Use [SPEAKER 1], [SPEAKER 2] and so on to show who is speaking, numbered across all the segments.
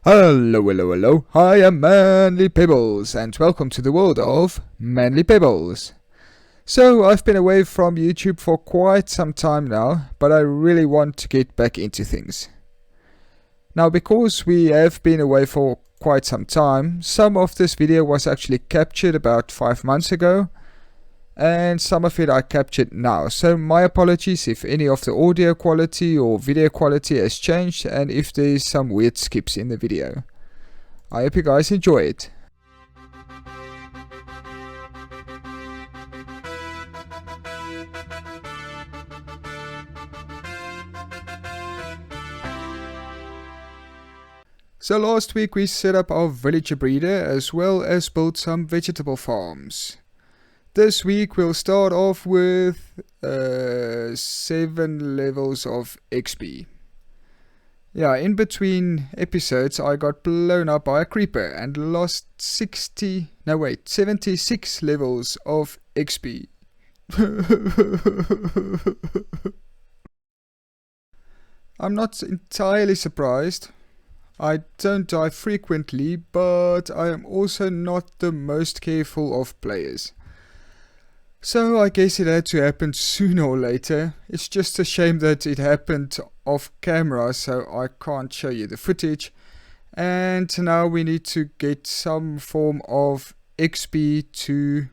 [SPEAKER 1] Hello, hello, hello. I am ManlyPebbles, and welcome to the world of ManlyPebbles. So, I've been away from YouTube for quite some time now, but I really want to get back into things. Now, because we have been away for quite some time, some of this video was actually captured about 5 months ago, and some of it I captured now. So my apologies if any of the audio quality or video quality has changed and if there's some weird skips in the video. I hope you guys enjoy it. So last week we set up our villager breeder as well as built some vegetable farms. This week we'll start off with 7 levels of XP. Yeah, in between episodes I got blown up by a creeper and lost 76 levels of XP. I'm not entirely surprised. I don't die frequently, but I am also not the most careful of players. So I guess it had to happen sooner or later. It's just a shame that it happened off camera, so I can't show you the footage. And now we need to get some form of XP to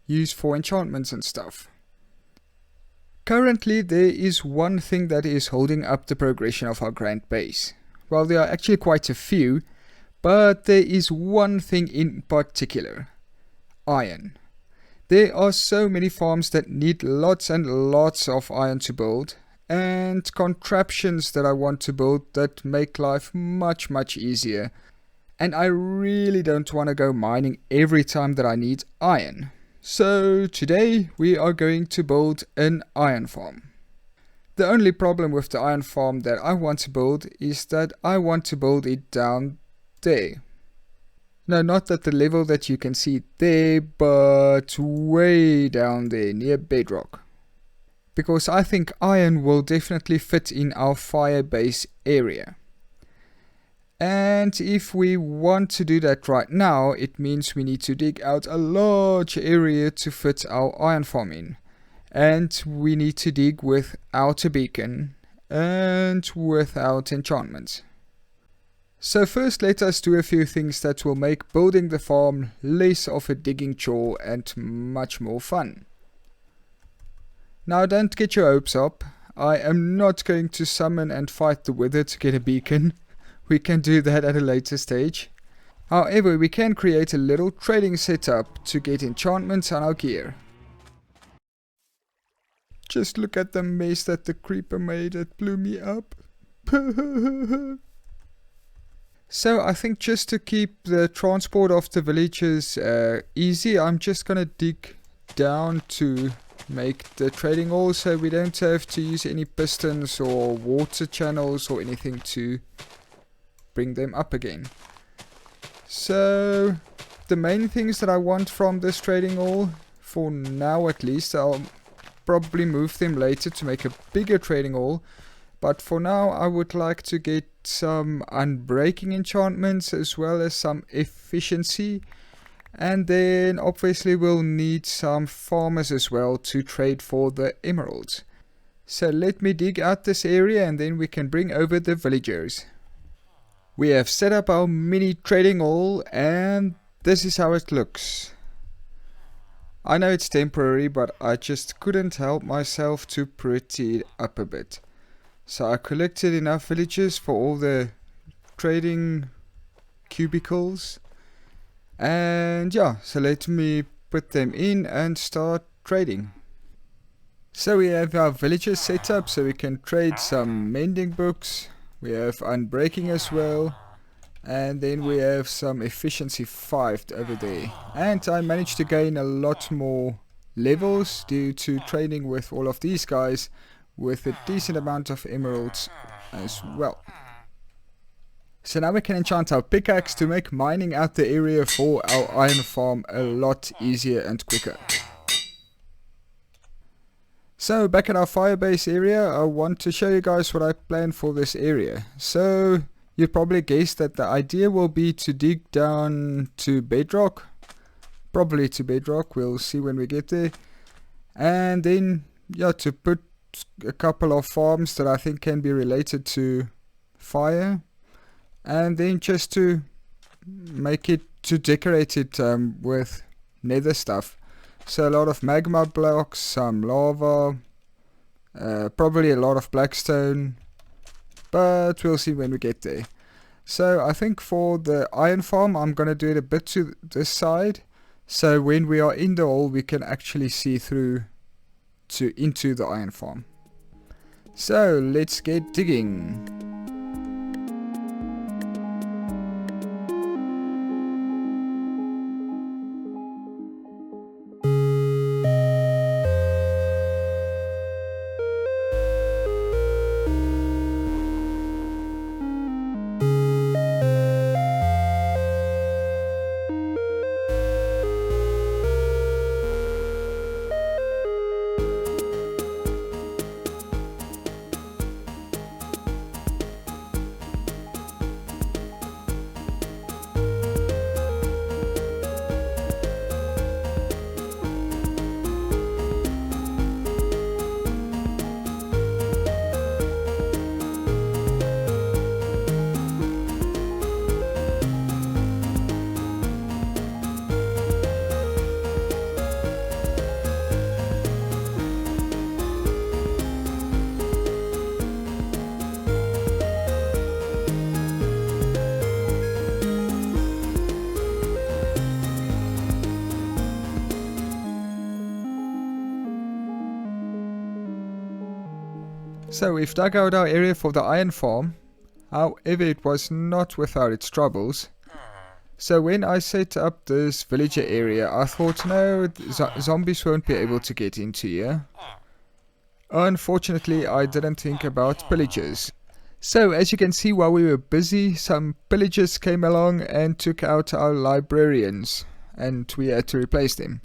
[SPEAKER 1] use for enchantments and stuff. Currently there is one thing that is holding up the progression of our grand base. Well, there are actually quite a few, but there is one thing in particular: iron. There are so many farms that need lots and lots of iron to build, and contraptions that I want to build that make life much easier. And I really don't want to go mining every time that I need iron. So today we are going to build an iron farm. The only problem with the iron farm that I want to build is that I want to build it down there. No, not at the level that you can see there, but way down there near bedrock. Because I think iron will definitely fit in our fire base area. And if we want to do that right now, it means we need to dig out a large area to fit our iron farm in. And we need to dig without a beacon and without enchantments. So first let us do a few things that will make building the farm less of a digging chore and much more fun. Now don't get your hopes up. I am not going to summon and fight the wither to get a beacon. We can do that at a later stage. However, we can create a little trading setup to get enchantments on our gear. Just look at the mess that the creeper made, it blew me up. So I think just to keep the transport of the villagers easy, I'm just gonna dig down to make the trading hall so we don't have to use any pistons or water channels or anything to bring them up again. So the main things that I want from this trading hall, for now at least, I'll probably move them later to make a bigger trading hall. But for now I would like to get some unbreaking enchantments as well as some efficiency. And then obviously we'll need some farmers as well to trade for the emeralds. So let me dig out this area and then we can bring over the villagers. We have set up our mini trading hall and this is how it looks. I know it's temporary, but I just couldn't help myself to pretty it up a bit. So I collected enough villagers for all the trading cubicles. And yeah, so let me put them in and start trading. So we have our villagers set up so we can trade some mending books. We have unbreaking as well. And then we have some efficiency 5 over there. And I managed to gain a lot more levels due to trading with all of these guys with a decent amount of emeralds as well. So now we can enchant our pickaxe to make mining out the area for our iron farm a lot easier and quicker. So back at our firebase area, I want to show you guys what I planned for this area. So you'd probably guess that the idea will be to dig down to bedrock. Probably to bedrock, we'll see when we get there. And then, yeah, to put a couple of farms that I think can be related to fire. And then just to make it, to decorate it with nether stuff. So a lot of magma blocks, some lava, probably a lot of blackstone, but we'll see when we get there. So I think for the iron farm, I'm going to do it a bit to this side, so when we are in the hole we can actually see through into the iron farm. So let's get digging. So we've dug out our area for the iron farm, however it was not without its troubles. So when I set up this villager area, I thought no, zombies won't be able to get into here. Unfortunately, I didn't think about pillagers. So as you can see, while we were busy, some pillagers came along and took out our librarians, and we had to replace them.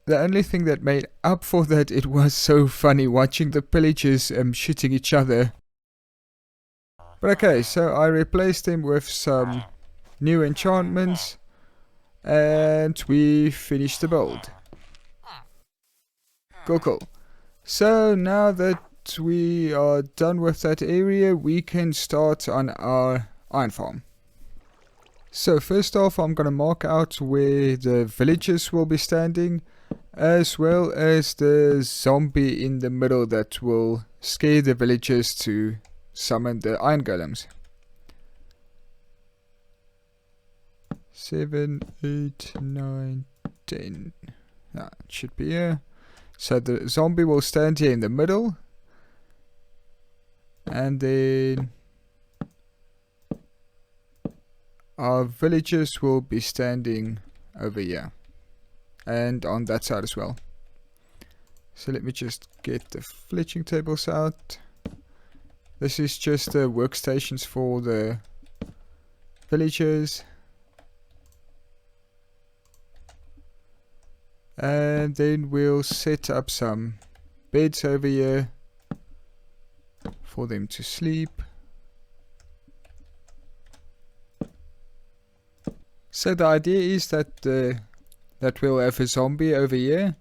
[SPEAKER 1] The only thing that made up for that, it was so funny watching the pillagers shooting each other. But okay, so I replaced them with some new enchantments and we finished the build. Cool. So now that we are done with that area, we can start on our iron farm. So first off, I'm gonna mark out where the villagers will be standing, as well as the zombie in the middle that will scare the villagers to summon the iron golems. 7, 8, 9, 10. It should be here. So the zombie will stand here in the middle, and then our villagers will be standing over here and on that side as well. So let me just get the fletching tables out. This is just the workstations for the villagers. And then we'll set up some beds over here for them to sleep. So the idea is that we'll have a zombie over here,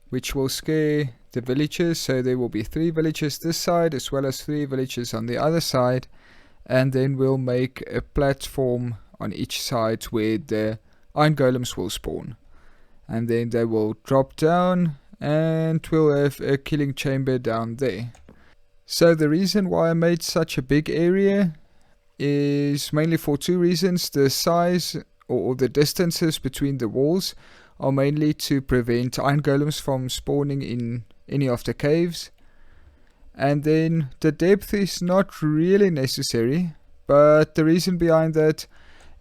[SPEAKER 1] which will scare the villagers. So there will be 3 villagers this side as well as 3 villagers on the other side, and then we'll make a platform on each side where the iron golems will spawn, and then they will drop down and we'll have a killing chamber down there. So the reason why I made such a big area is mainly for 2 reasons. The size or the distances between the walls are mainly to prevent iron golems from spawning in any of the caves. And then the depth is not really necessary, but the reason behind that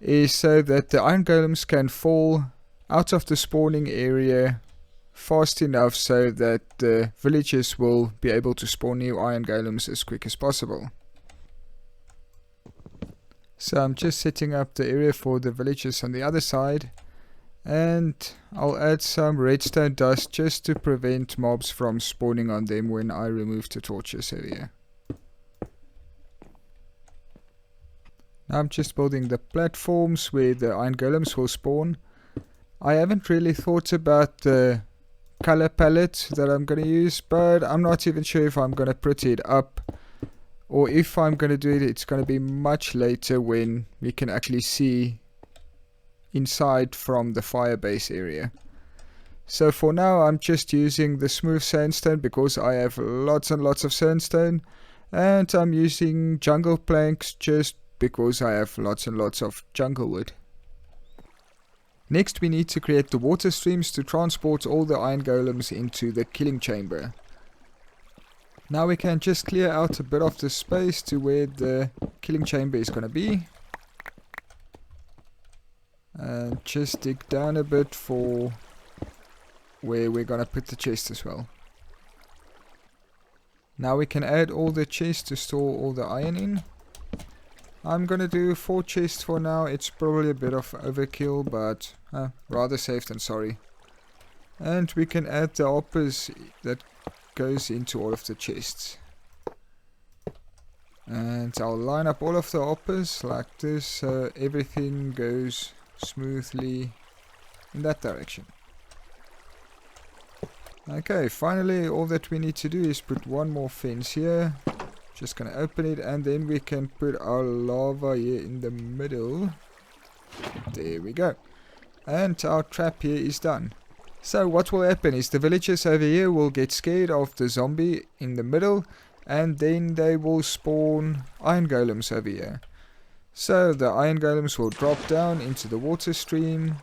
[SPEAKER 1] is so that the iron golems can fall out of the spawning area fast enough so that the villagers will be able to spawn new iron golems as quick as possible. So I'm just setting up the area for the villagers on the other side, and I'll add some redstone dust just to prevent mobs from spawning on them when I remove the torches area. Now I'm just building the platforms where the iron golems will spawn. I haven't really thought about the color palette that I'm going to use, but I'm not even sure if I'm going to put it up, or if I'm going to do it, it's going to be much later when we can actually see inside from the fire base area. So for now I'm just using the smooth sandstone because I have lots and lots of sandstone, and I'm using jungle planks just because I have lots and lots of jungle wood. Next we need to create the water streams to transport all the iron golems into the killing chamber. Now we can just clear out a bit of the space to where the killing chamber is going to be. And just dig down a bit for where we're going to put the chest as well. Now we can add all the chests to store all the iron in. I'm going to do 4 chests for now. It's probably a bit of overkill, but rather safe than sorry. And we can add the hoppers that goes into all of the chests. And I'll line up all of the hoppers like this so everything goes smoothly in that direction. Okay, finally all that we need to do is put one more fence here. Just gonna open it, and then we can put our lava here in the middle. There we go. And our trap here is done. So what will happen is the villagers over here will get scared of the zombie in the middle, and then they will spawn iron golems over here. So the iron golems will drop down into the water stream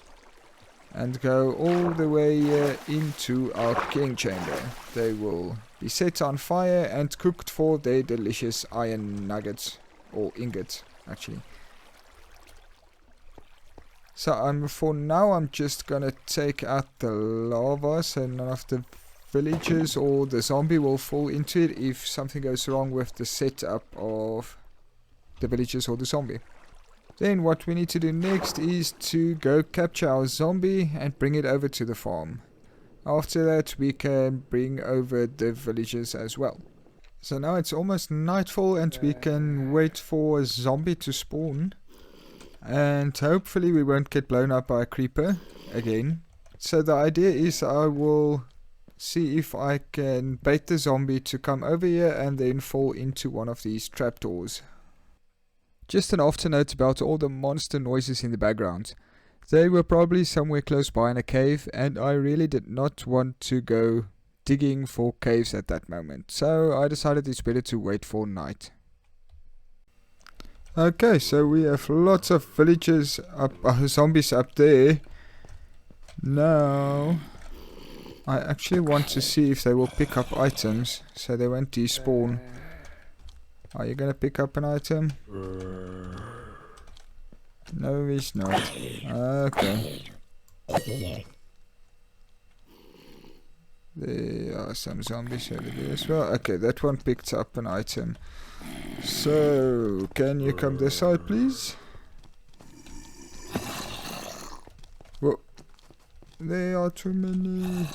[SPEAKER 1] and go all the way into our killing chamber. They will be set on fire and cooked for their delicious iron nuggets, or ingots actually. So for now I'm just gonna take out the lava so none of the villagers or the zombie will fall into it if something goes wrong with the setup of the villagers or the zombie. Then what we need to do next is to go capture our zombie and bring it over to the farm. After that we can bring over the villagers as well. So now it's almost nightfall and we can wait for a zombie to spawn. And hopefully we won't get blown up by a creeper again. So the idea is I will see if I can bait the zombie to come over here and then fall into one of these trapdoors. Just an afternote about all the monster noises in the background. They were probably somewhere close by in a cave, and I really did not want to go digging for caves at that moment. So I decided it's better to wait for night. Okay, so we have lots of villagers up, zombies up there. Now I actually want to see if they will pick up items so they won't despawn. Are you gonna pick up an item? No, he's not. Okay. There are some zombies over there as well. Okay, that one picked up an item. So, can you come this side, please? Whoa. There are too many.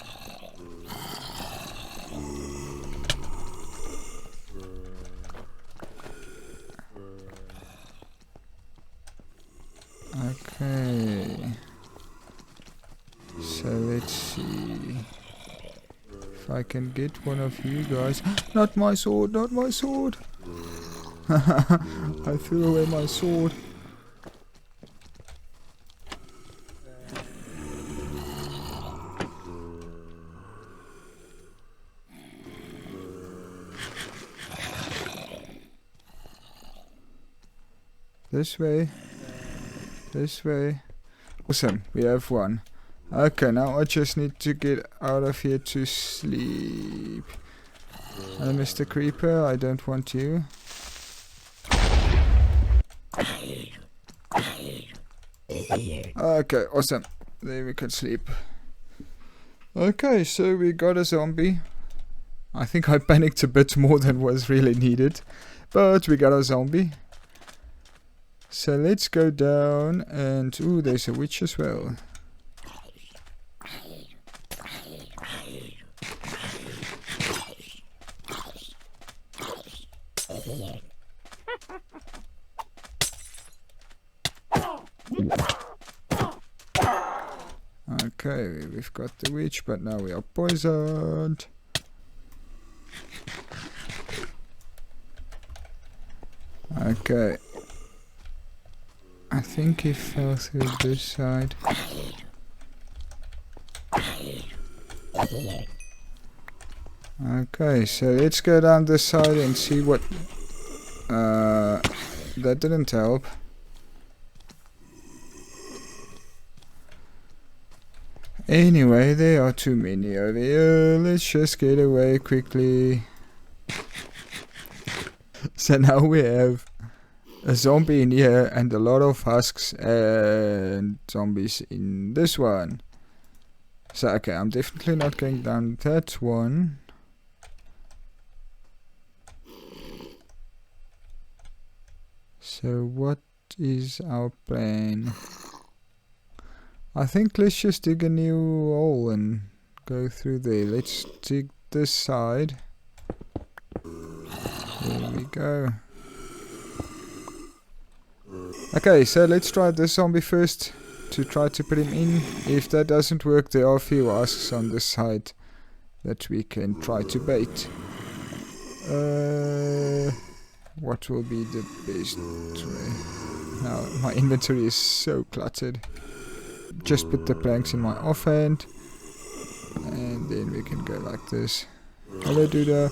[SPEAKER 1] Okay, so let's see if I can get one of you guys. Not my sword, not my sword. I threw away my sword. This way. This way. Awesome, we have one. Okay, now I just need to get out of here to sleep. Mr. Creeper, I don't want you. Okay, awesome. There we can sleep. Okay, so we got a zombie. I think I panicked a bit more than was really needed. But we got a zombie. So let's go down and... ooh, there's a witch as well. Okay, we've got the witch, but now we are poisoned. Okay. I think he fell through this side. Okay, so let's go down this side and see what... that didn't help. Anyway, there are too many over here. Let's just get away quickly. So now we have a zombie in here and a lot of husks and zombies in this one. So okay, I'm definitely not going down that one. So what is our plan? I think let's just dig a new hole and go through there. Let's dig this side. There we go. Okay, so let's try this zombie first to try to put him in. If that doesn't work, there are a few husks on this side that we can try to bait. What will be the best way? Now my inventory is so cluttered. Just put the planks in my offhand, and then we can go like this. Hello, Duda.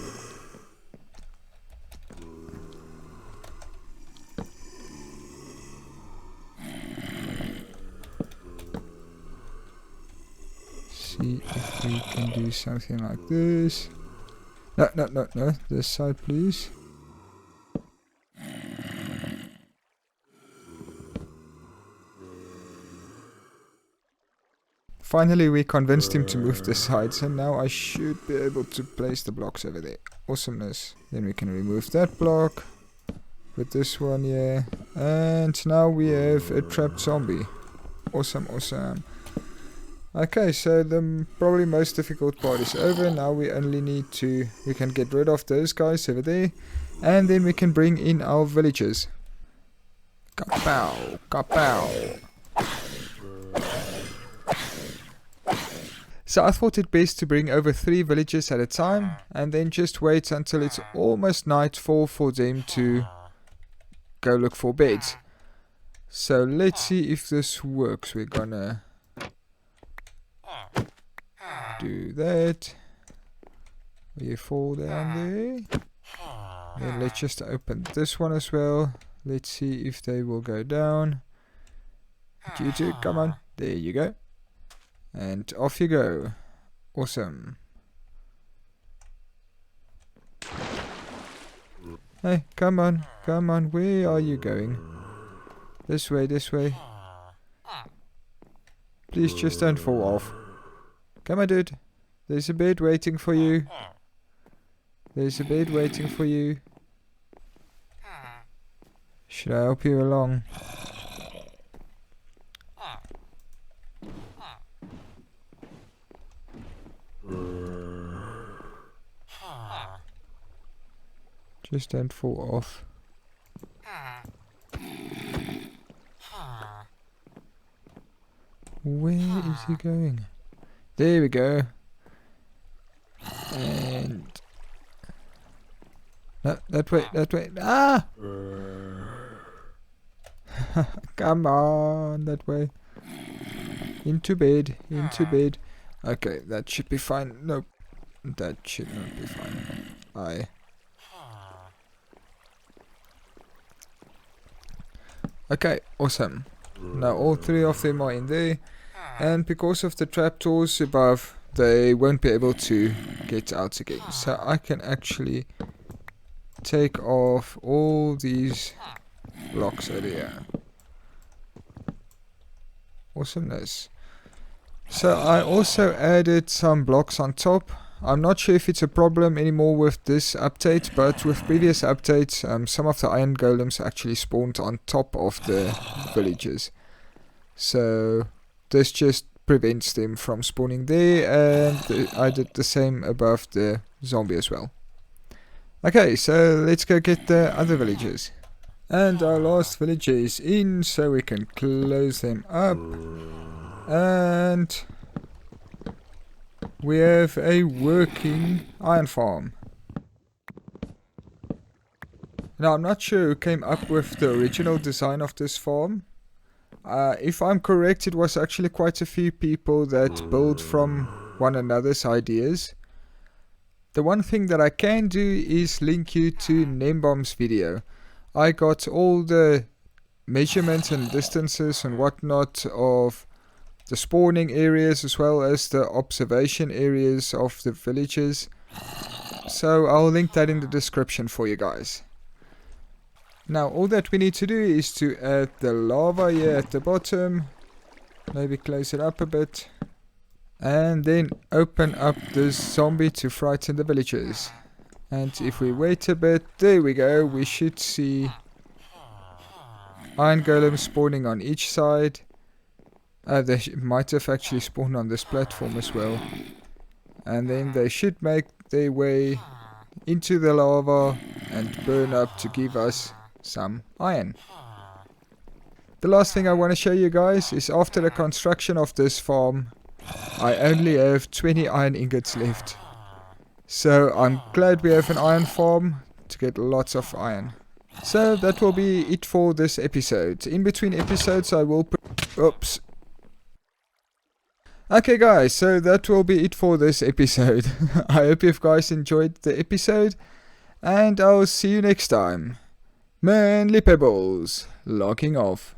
[SPEAKER 1] See if we can do something like this. No. This side, please. Finally, we convinced him to move the sides, and now I should be able to place the blocks over there. Awesomeness. Then we can remove that block. Put this one here. And now we have a trapped zombie. Awesome. Okay, so the probably most difficult part is over. Now we only need to... we can get rid of those guys over there. And then we can bring in our villagers. Kapow! Kapow! So I thought it best to bring over 3 villagers at a time and then just wait until it's almost nightfall for them to go look for beds. So let's see if this works. We're gonna do that. You fall down there. Then let's just open this one as well. Let's see if they will go down. You two, come on. There you go. And off you go. Awesome. Hey, come on. Where are you going? This way. Please just don't fall off. Come on, dude. There's a bed waiting for you. Should I help you along? Just don't fall off. Where is he going? There we go. And... no, that way. Ah! Come on, that way. Into bed. Okay, that should be fine. Nope. That should not be fine. Okay, awesome. Now all 3 of them are in there, and because of the trapdoors above, they won't be able to get out again. So I can actually take off all these blocks over here. Awesomeness. So I also added some blocks on top. I'm not sure if it's a problem anymore with this update, but with previous updates, some of the iron golems actually spawned on top of the villages. So this just prevents them from spawning there, and I did the same above the zombie as well. Okay, so let's go get the other villagers. And our last villager is in, so we can close them up. And we have a working iron farm. Now, I'm not sure who came up with the original design of this farm. If I'm correct, it was actually quite a few people that built from one another's ideas. The one thing that I can do is link you to Gnembon's video. I got all the measurements and distances and whatnot of the spawning areas as well as the observation areas of the villages. So I'll link that in the description for you guys. Now all that we need to do is to add the lava here at the bottom. Maybe close it up a bit. And then open up this zombie to frighten the villagers. And if we wait a bit, there we go, we should see iron golems spawning on each side. They might have actually spawned on this platform as well. And then they should make their way into the lava and burn up to give us some iron. The last thing I want to show you guys is after the construction of this farm, I only have 20 iron ingots left. So I'm glad we have an iron farm to get lots of iron. So that will be it for this episode. In between episodes I will put... Oops. Okay guys, so that will be it for this episode. I hope you guys enjoyed the episode. And I'll see you next time. ManlyPebbles, logging off.